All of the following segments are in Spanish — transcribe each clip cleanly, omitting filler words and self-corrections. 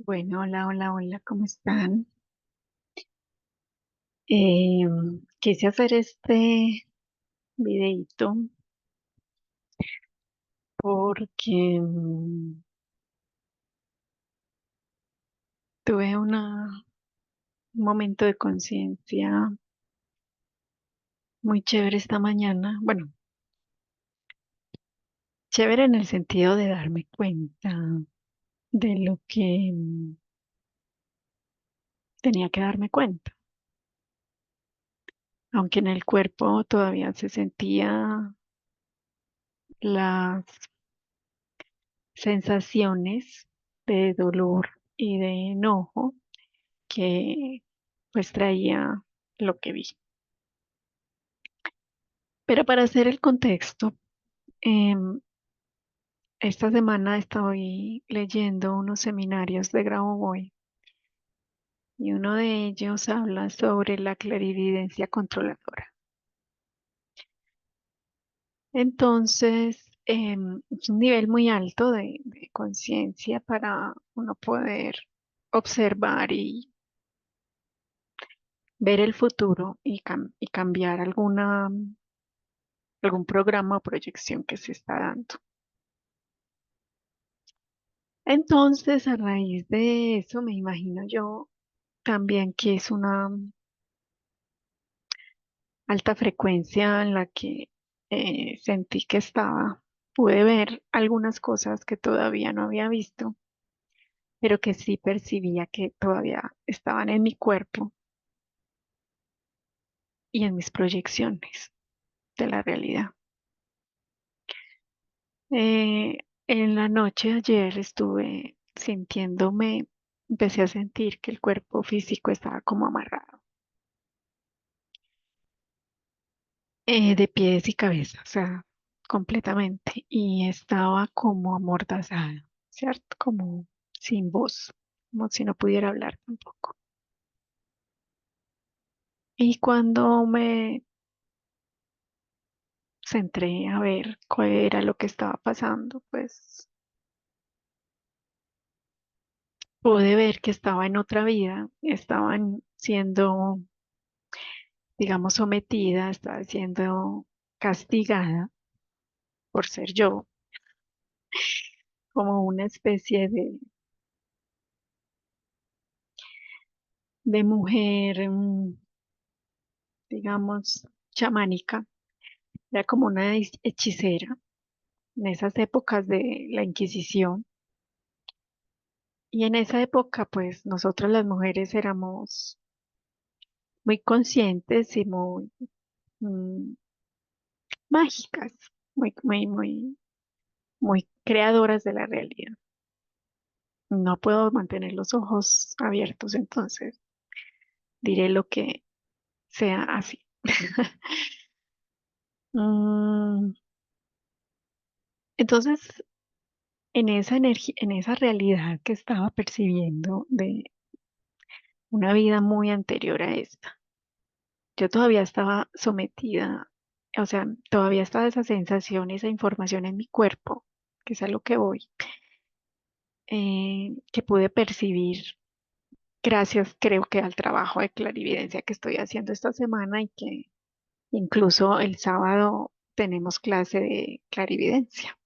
Bueno, hola, hola, hola, ¿cómo están? Quise hacer este videito porque tuve un momento de conciencia muy chévere esta mañana. Bueno, chévere en el sentido de darme cuenta de lo que tenía que darme cuenta, aunque en el cuerpo todavía se sentía las sensaciones de dolor y de enojo que pues traía lo que vi. Pero para hacer el contexto, em, esta semana estoy leyendo unos seminarios de Grabovoi y uno de ellos habla sobre la clarividencia controladora. Entonces, es un nivel muy alto de conciencia para uno poder observar y ver el futuro y cambiar algún programa o proyección que se está dando. Entonces, a raíz de eso, me imagino yo también que es una alta frecuencia en la que sentí que estaba. Pude ver algunas cosas que todavía no había visto, pero que sí percibía que todavía estaban en mi cuerpo y en mis proyecciones de la realidad. En la noche de ayer estuve sintiéndome, empecé a sentir que el cuerpo físico estaba como amarrado, de pies y cabeza, o sea, completamente, y estaba como amordazada, ¿cierto? Como sin voz, como si no pudiera hablar tampoco. Y cuando me centré a ver cuál era lo que estaba pasando, pues pude ver que estaba en otra vida, estaban siendo, digamos, sometida, estaba siendo castigada por ser yo, como una especie de mujer, digamos, chamánica. Era como una hechicera en esas épocas de la Inquisición. Y en esa época, pues nosotras las mujeres éramos muy conscientes y muy mm, mágicas, muy creadoras de la realidad. No puedo mantener los ojos abiertos, entonces diré lo que sea así. Mm, entonces, en esa energía, en esa realidad que estaba percibiendo de una vida muy anterior a esta, yo todavía estaba sometida, o sea, todavía estaba esa sensación, esa información en mi cuerpo, que es a lo que voy, que pude percibir gracias, creo que al trabajo de clarividencia que estoy haciendo esta semana y que incluso el sábado tenemos clase de clarividencia.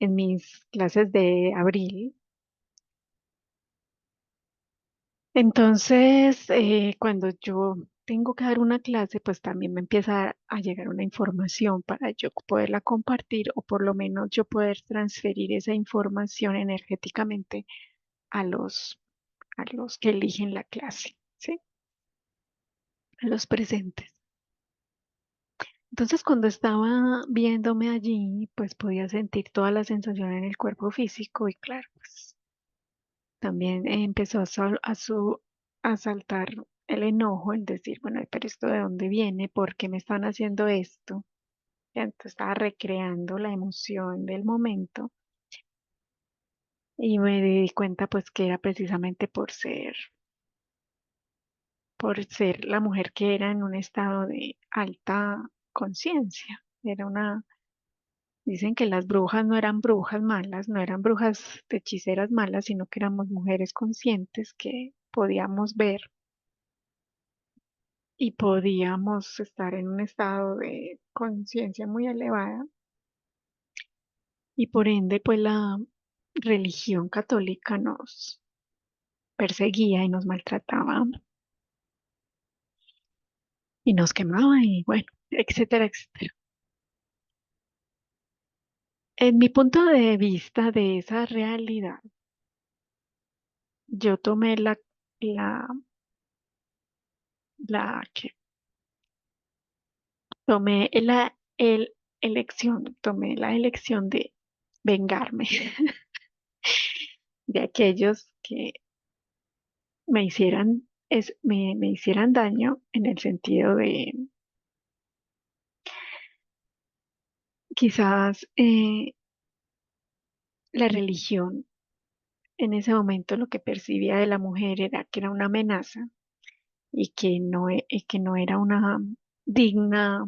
En mis clases de abril. Entonces, cuando yo tengo que dar una clase, pues también me empieza a llegar una información para yo poderla compartir o por lo menos yo poder transferir esa información energéticamente a a los que eligen la clase, ¿sí? A los presentes. Entonces, cuando estaba viéndome allí, pues podía sentir toda la sensación en el cuerpo físico y claro, pues también empezó a saltar el enojo, el decir, bueno, pero esto de dónde viene, ¿por qué me están haciendo esto? Y entonces estaba recreando la emoción del momento y me di cuenta pues que era precisamente por ser la mujer que era en un estado de alta conciencia. Era una, Dicen que las brujas no eran brujas malas, no eran brujas hechiceras malas, sino que éramos mujeres conscientes que podíamos ver y podíamos estar en un estado de conciencia muy elevada y por ende pues la religión católica nos perseguía y nos maltrataba y nos quemaba y bueno, etcétera, etcétera. En mi punto de vista de esa realidad, yo tomé la, que tomé tomé la elección de vengarme de aquellos que me hicieran daño en el sentido de quizás la religión en ese momento lo que percibía de la mujer era que era una amenaza y que no era digna,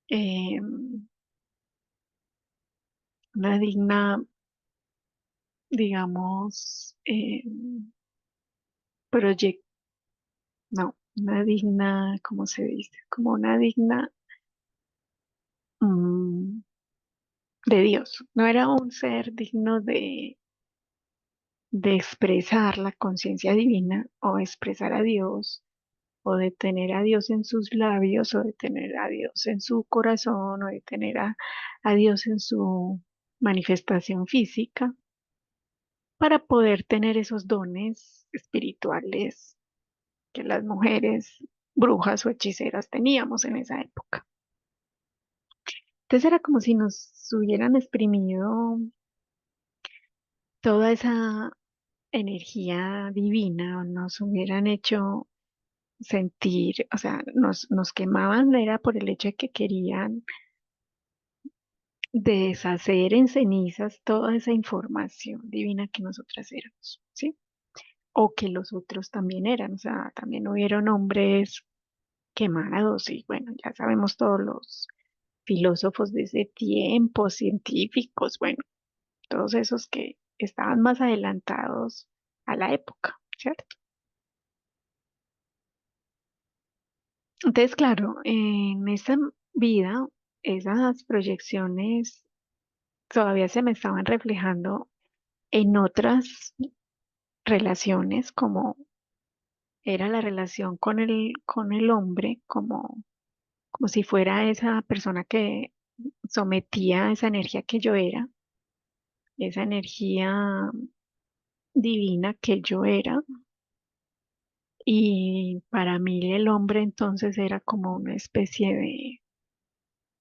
eh, una digna, digamos, proyecto, no, una digna, ¿cómo se dice? Como una digna mm, de Dios. No era un ser digno de expresar la conciencia divina o expresar a Dios o de tener a Dios en sus labios o de tener a Dios en su corazón o de tener a Dios en su manifestación física para poder tener esos dones espirituales que las mujeres brujas o hechiceras teníamos en esa época. Entonces era como si nos hubieran exprimido toda esa energía divina, o nos hubieran hecho sentir, o sea, nos quemaban, era por el hecho de que querían deshacer en cenizas toda esa información divina que nosotras éramos, ¿sí? O que los otros también eran, o sea, también hubieron hombres quemados y bueno, ya sabemos todos los filósofos de ese tiempo, científicos, bueno, todos esos que estaban más adelantados a la época, ¿cierto? Entonces, claro, en esa vida, esas proyecciones todavía se me estaban reflejando en otras relaciones, como era la relación con el hombre, como si fuera esa persona que sometía esa energía que yo era, esa energía divina que yo era. Y para mí el hombre entonces era como una especie de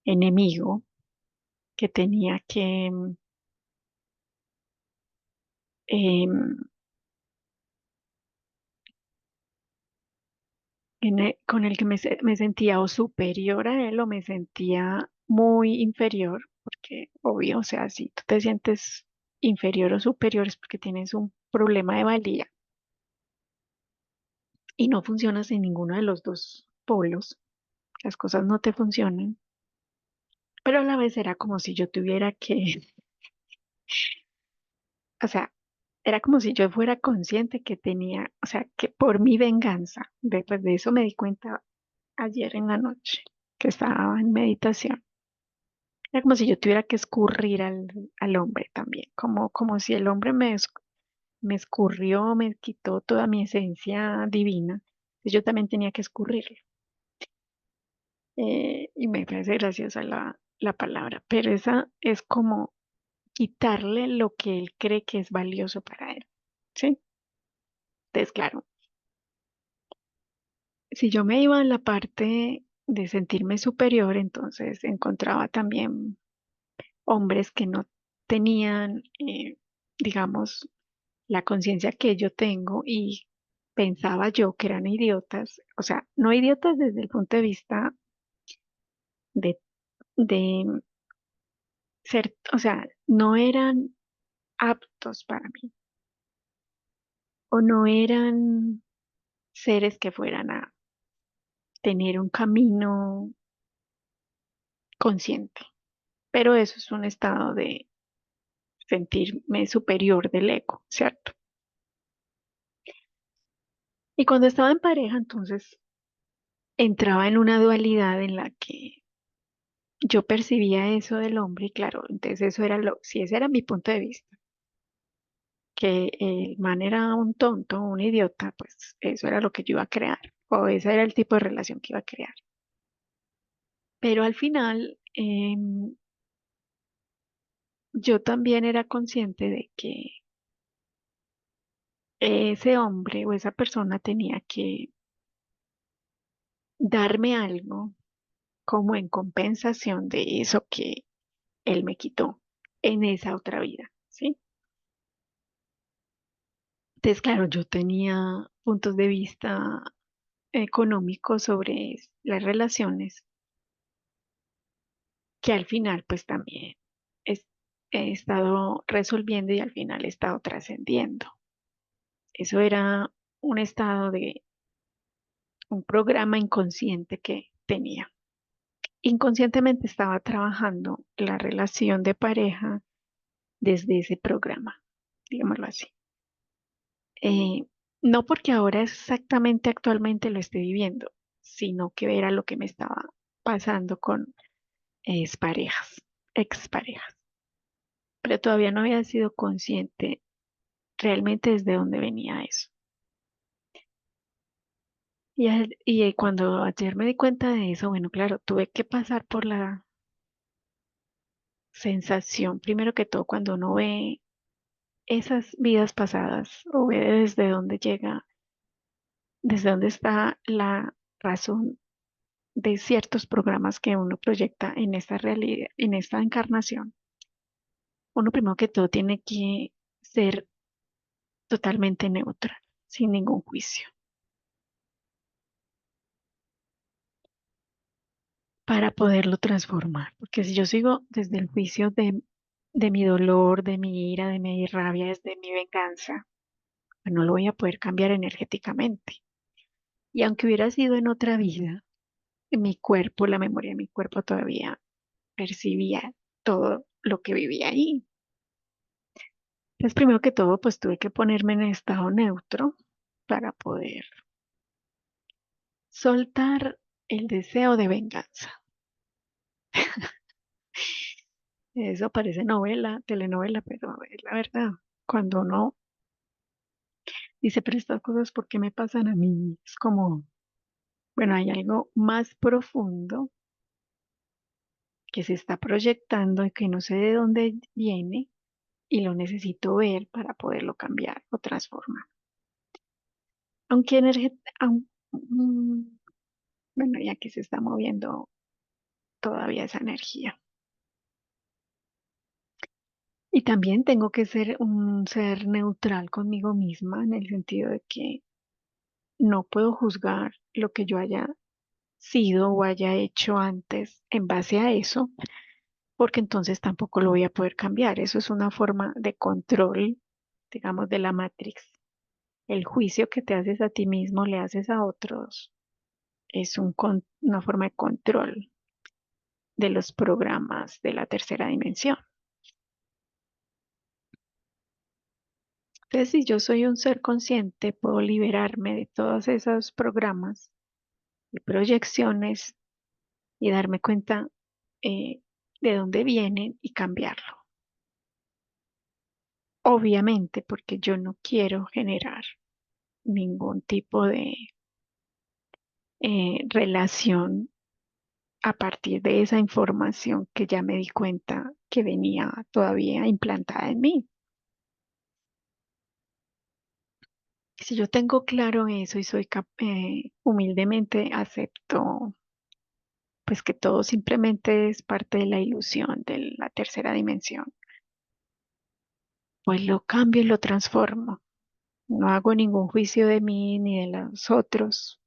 enemigo que tenía que, em, con el que me sentía o superior a él o me sentía muy inferior, porque obvio, o sea, si tú te sientes inferior o superior es porque tienes un problema de valía y no funcionas en ninguno de los dos polos, las cosas no te funcionan, pero a la vez era como si yo tuviera que, o sea, era como si yo fuera consciente que tenía, o sea, que por mi venganza, después de eso me di cuenta ayer en la noche que estaba en meditación. Era como si yo tuviera que escurrir al hombre también, como si el hombre me escurrió, me quitó toda mi esencia divina, pues yo también tenía que escurrirlo. Y me parece graciosa la palabra, pero esa es como quitarle lo que él cree que es valioso para él, ¿sí? Entonces, claro, si yo me iba a la parte de sentirme superior, entonces encontraba también hombres que no tenían, digamos, la conciencia que yo tengo y pensaba yo que eran idiotas, o sea, no idiotas desde el punto de vista de, de ser, o sea, no eran aptos para mí o no eran seres que fueran a tener un camino consciente. pero eso es un estado de sentirme superior del ego, ¿cierto? Y cuando estaba en pareja, entonces entraba en una dualidad en la que yo percibía eso del hombre y claro, entonces eso era si ese era mi punto de vista, que el man era un tonto, un idiota, pues eso era lo que yo iba a crear, o ese era el tipo de relación que iba a crear. Pero al final, yo también era consciente de que ese hombre o esa persona tenía que darme algo como en compensación de eso que él me quitó en esa otra vida, ¿sí? Entonces, claro, yo tenía puntos de vista económicos sobre las relaciones que al final pues también es- he estado resolviendo y al final he estado trascendiendo. Eso era un estado de un programa inconsciente que tenía. Inconscientemente estaba trabajando la relación de pareja desde ese programa, digámoslo así. Eh, no porque ahora exactamente actualmente lo esté viviendo, sino que era lo que me estaba pasando con parejas, exparejas. Pero todavía no había sido consciente realmente desde dónde venía eso. Cuando ayer me di cuenta de eso, bueno, claro, tuve que pasar por la sensación, primero que todo, cuando uno ve esas vidas pasadas o ve desde dónde llega, desde dónde está la razón de ciertos programas que uno proyecta en esta realidad, en esta encarnación. Uno primero que todo tiene que ser totalmente neutral, sin ningún juicio, para poderlo transformar. Porque si yo sigo desde el juicio de mi dolor, de mi ira, de mi rabia, desde mi venganza, pues no lo voy a poder cambiar energéticamente. Y aunque hubiera sido en otra vida, mi cuerpo, la memoria de mi cuerpo todavía percibía todo lo que vivía ahí. Entonces, primero que todo, pues tuve que ponerme en estado neutro para poder soltar el deseo de venganza. Eso parece novela, telenovela, pero es la verdad. Cuando uno dice, pero estas cosas, ¿por qué me pasan a mí? Es como, bueno, hay algo más profundo que se está proyectando y que no sé de dónde viene y lo necesito ver para poderlo cambiar o transformar. Aunque bueno, ya que se está moviendo todavía esa energía. Y también tengo que ser un ser neutral conmigo misma en el sentido de que no puedo juzgar lo que yo haya sido o haya hecho antes en base a eso, porque entonces tampoco lo voy a poder cambiar. Eso es una forma de control, digamos, de la Matrix. El juicio que te haces a ti mismo, le haces a otros, es una forma de control de los programas de la tercera dimensión. Entonces, si yo soy un ser consciente, puedo liberarme de todos esos programas y proyecciones y darme cuenta de dónde vienen y cambiarlo. Obviamente, porque yo no quiero generar ningún tipo de relación a partir de esa información que ya me di cuenta que venía todavía implantada en mí. Si yo tengo claro eso y humildemente acepto pues que todo simplemente es parte de la ilusión de la tercera dimensión, pues lo cambio y lo transformo. No hago ningún juicio de mí ni de los otros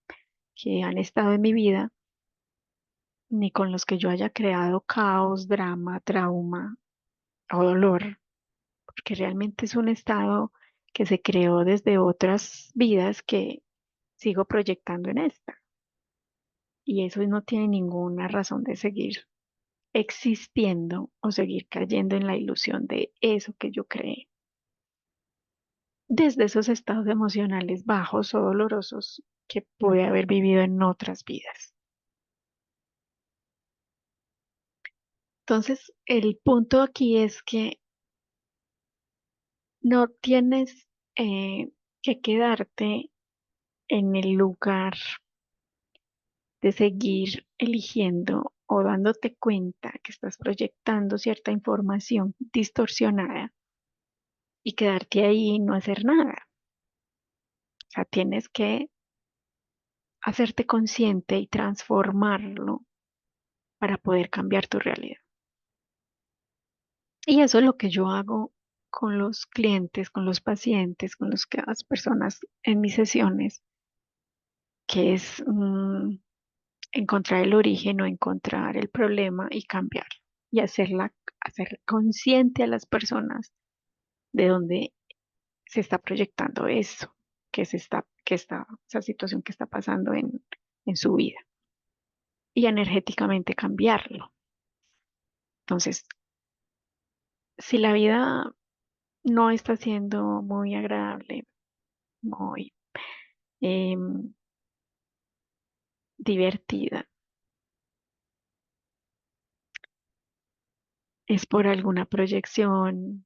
que han estado en mi vida, ni con los que yo haya creado caos, drama, trauma o dolor, porque realmente es un estado que se creó desde otras vidas que sigo proyectando en esta. Y eso no tiene ninguna razón de seguir. existiendo o seguir cayendo en la ilusión de eso que yo creé, desde esos estados emocionales bajos o dolorosos que pude haber vivido en otras vidas. Entonces, el punto aquí es que no tienes que quedarte en el lugar de seguir eligiendo o dándote cuenta que estás proyectando cierta información distorsionada y quedarte ahí y no hacer nada. O sea, tienes que hacerte consciente y transformarlo para poder cambiar tu realidad. Y eso es lo que yo hago con los clientes, con los pacientes, con las personas en mis sesiones, que es encontrar el origen o encontrar el problema y cambiarlo y hacer consciente a las personas de dónde se está proyectando eso, esa situación que está pasando en su vida y energéticamente cambiarlo. Entonces, si la vida no está siendo muy agradable, muy em, divertida, es por alguna proyección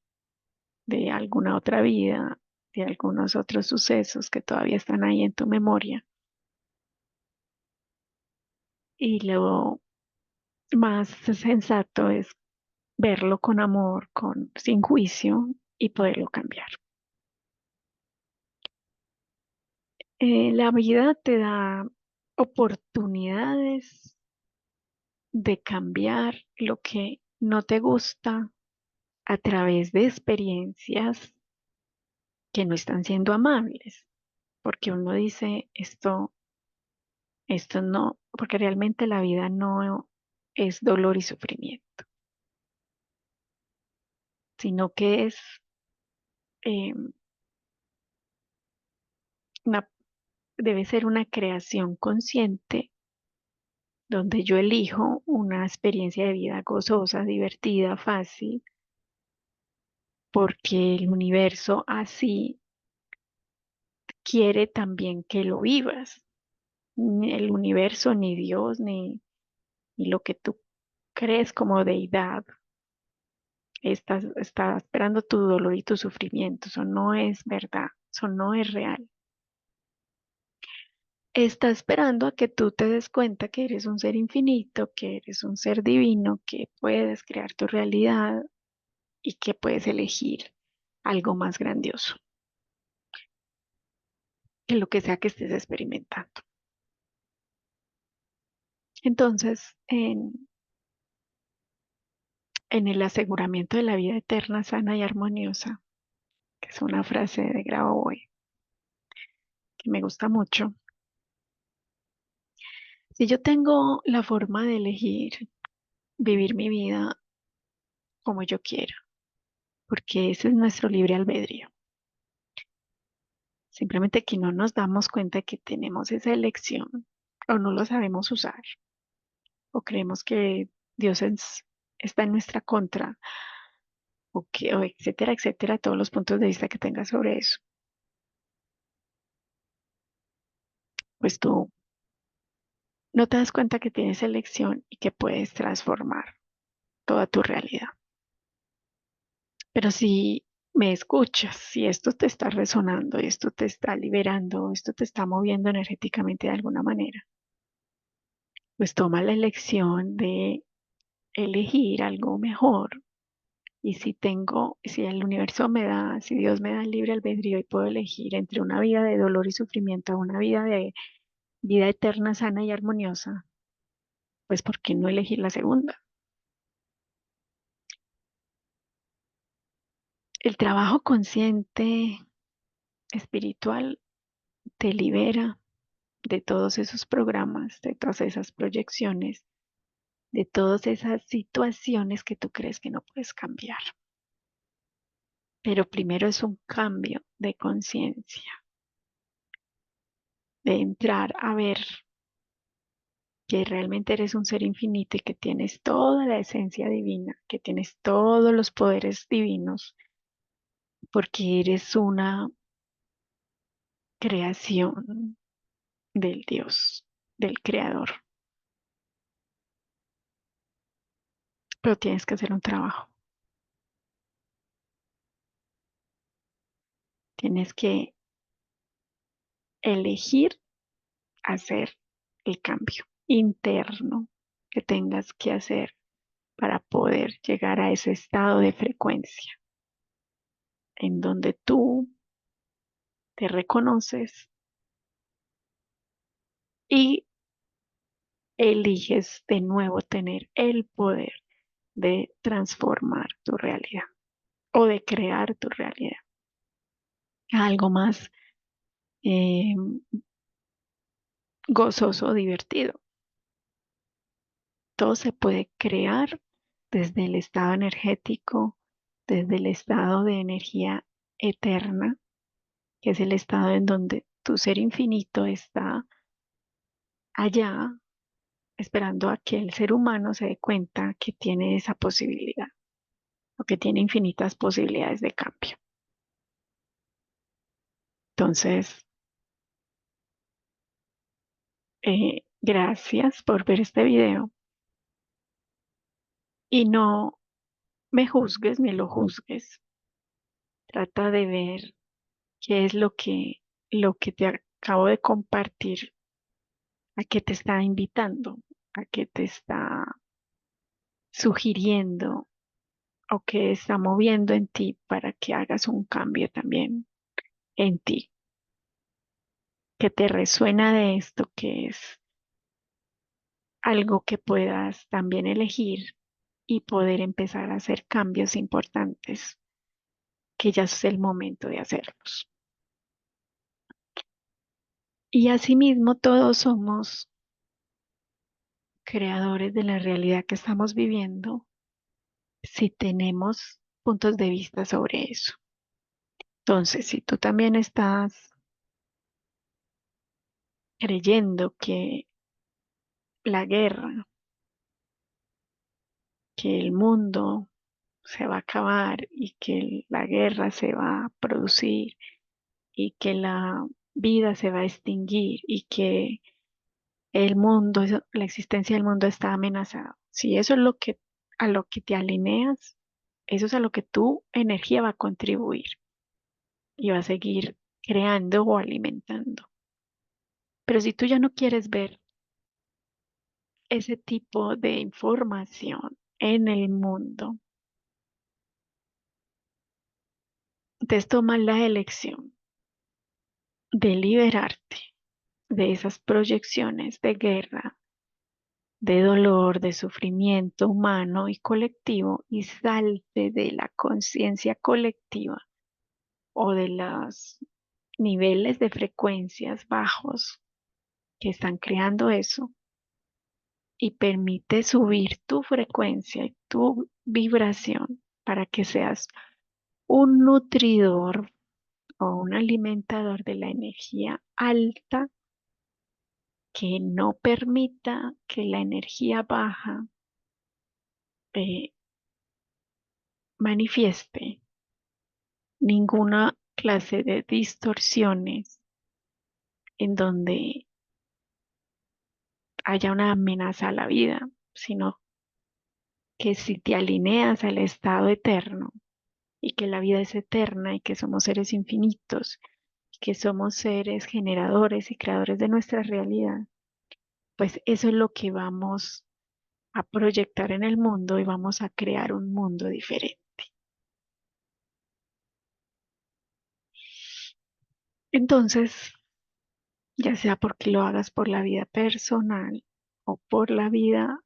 de alguna otra vida, de algunos otros sucesos que todavía están ahí en tu memoria. Y lo más sensato es verlo con amor, sin juicio y poderlo cambiar. La vida te da oportunidades de cambiar lo que no te gusta a través de experiencias que no están siendo amables, porque uno dice esto no, porque realmente la vida no es dolor y sufrimiento, sino que es eh, una, debe ser una creación consciente donde yo elijo una experiencia de vida gozosa, divertida, fácil, porque el universo así quiere también que lo vivas. Ni el universo, ni Dios, ni lo que tú crees como deidad está esperando tu dolor y tu sufrimiento. Eso no es verdad, eso no es real. Está esperando a que tú te des cuenta que eres un ser infinito, que eres un ser divino, que puedes crear tu realidad y que puedes elegir algo más grandioso que lo que sea que estés experimentando. Entonces, en el aseguramiento de la vida eterna, sana y armoniosa, que es una frase de Grabovoi que me gusta mucho, si yo tengo la forma de elegir vivir mi vida como yo quiera, porque ese es nuestro libre albedrío, simplemente que no nos damos cuenta que tenemos esa elección o no lo sabemos usar o creemos que Dios está en nuestra contra o etcétera, etcétera, todos los puntos de vista que tengas sobre eso, pues tú no te das cuenta que tienes elección y que puedes transformar toda tu realidad. Pero si me escuchas, si esto te está resonando, esto te está liberando, esto te está moviendo energéticamente de alguna manera, pues toma la elección de elegir algo mejor. Y si el universo me da, si Dios me da el libre albedrío y puedo elegir entre una vida de dolor y sufrimiento a una vida de vida eterna, sana y armoniosa, pues ¿por qué no elegir la segunda? El trabajo consciente espiritual te libera de todos esos programas, de todas esas proyecciones, de todas esas situaciones que tú crees que no puedes cambiar. Pero primero es un cambio de conciencia, de entrar a ver que realmente eres un ser infinito y que tienes toda la esencia divina, que tienes todos los poderes divinos, porque eres una creación del Dios, del Creador. Pero tienes que hacer un trabajo, tienes que elegir hacer el cambio interno que tengas que hacer para poder llegar a ese estado de frecuencia en donde tú te reconoces y eliges de nuevo tener el poder de transformar tu realidad o de crear tu realidad. Algo más eh, gozoso, divertido. Todo se puede crear desde el estado energético, desde el estado de energía eterna, que es el estado en donde tu ser infinito está allá esperando a que el ser humano se dé cuenta que tiene esa posibilidad o que tiene infinitas posibilidades de cambio. Entonces, gracias por ver este video y no me juzgues ni lo juzgues. Trata de ver qué es lo que te acabo de compartir, a qué te está invitando, a qué te está sugiriendo o qué está moviendo en ti para que hagas un cambio también en ti, que te resuena de esto, que es algo que puedas también elegir y poder empezar a hacer cambios importantes, que ya es el momento de hacerlos. Y asimismo todos somos creadores de la realidad que estamos viviendo si tenemos puntos de vista sobre eso. Entonces, si tú también estás creyendo que la guerra, que el mundo se va a acabar y que la guerra se va a producir y que la vida se va a extinguir y que el mundo, la existencia del mundo está amenazada. Si eso es lo que a lo que te alineas, eso es a lo que tu energía va a contribuir y va a seguir creando o alimentando. Pero si tú ya no quieres ver ese tipo de información en el mundo, entonces toma la elección de liberarte de esas proyecciones de guerra, de dolor, de sufrimiento humano y colectivo y salte de la conciencia colectiva o de los niveles de frecuencias bajos que están creando eso y permite subir tu frecuencia y tu vibración para que seas un nutridor o un alimentador de la energía alta que no permita que la energía baja eh, manifieste ninguna clase de distorsiones en donde haya una amenaza a la vida, sino que si te alineas al estado eterno y que la vida es eterna y que somos seres infinitos, y que somos seres generadores y creadores de nuestra realidad, pues eso es lo que vamos a proyectar en el mundo y vamos a crear un mundo diferente. Entonces, ya sea porque lo hagas por la vida personal o por la vida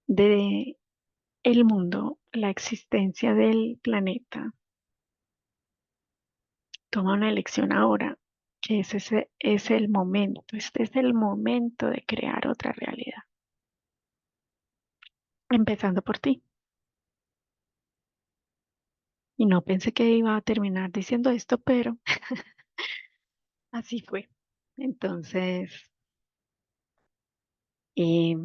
de el mundo, la existencia del planeta, toma una elección ahora, que ese es el momento, este es el momento de crear otra realidad, empezando por ti. Y no pensé que iba a terminar diciendo esto, pero así fue. Entonces, Y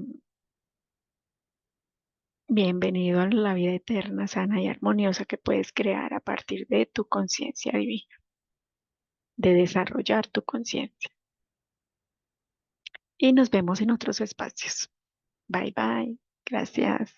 bienvenido a la vida eterna, sana y armoniosa que puedes crear a partir de tu conciencia divina, de desarrollar tu conciencia. Y nos vemos en otros espacios. Bye bye. Gracias.